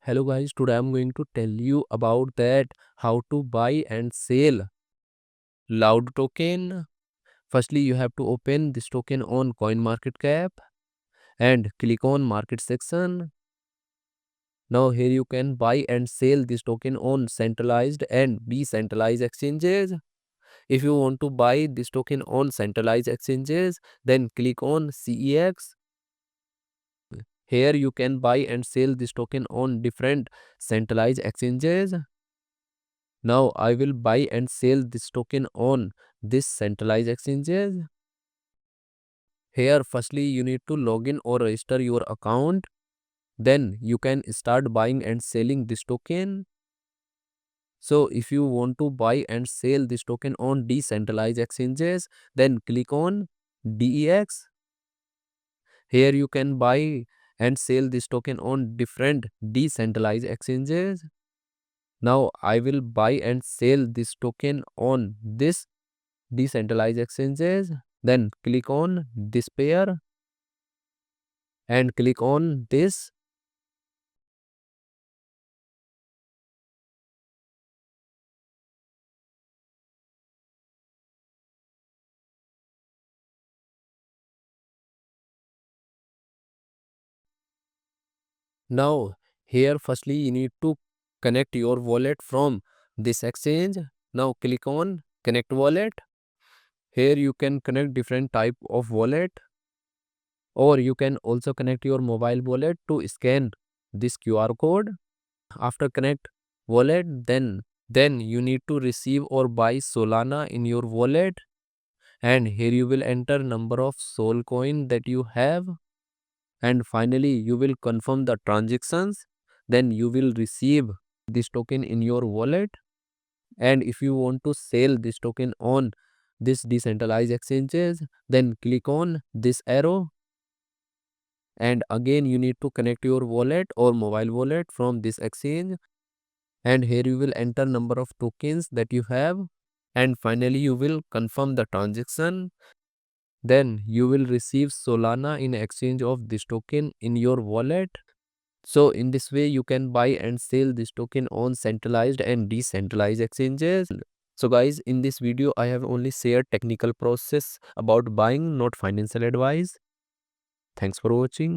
Hello guys, today I'm going to tell you about that how to buy and sell Loud token. Firstly, you have to open this token on CoinMarketCap and click on market section. Now here you can buy and sell this token on centralized and decentralized exchanges. If you want to buy this token on centralized exchanges, then click on CEX. Here you can buy and sell this token on different centralized exchanges. Now I will buy and sell this token on this centralized exchanges. Here firstly you need to log in or register your account. Then you can start buying and selling this token. So if you want to buy and sell this token on decentralized exchanges, then click on DEX. Here you can buy and sell this token on different decentralized exchanges. Now I will buy and sell this token on this decentralized exchanges. Then click on this pair and click on this. Now here firstly you need to connect your wallet from this exchange. Now click on connect wallet. Here you can connect different type of wallet, or you can also connect your mobile wallet to scan this QR code. After connect wallet, then you need to receive or buy Solana in your wallet, and here you will enter number of Sol coin that you have, and finally you will confirm the transactions. Then you will receive this token in your wallet. And if you want to sell this token on this decentralized exchanges, then click on this arrow, and again you need to connect your wallet or mobile wallet from this exchange, and here you will enter number of tokens that you have, and finally you will confirm the transaction. Then you will receive Solana in exchange of this token in your wallet. So in this way you can buy and sell this token on centralized and decentralized exchanges. So guys, in this video I have only shared technical process about buying, not financial advice. Thanks for watching.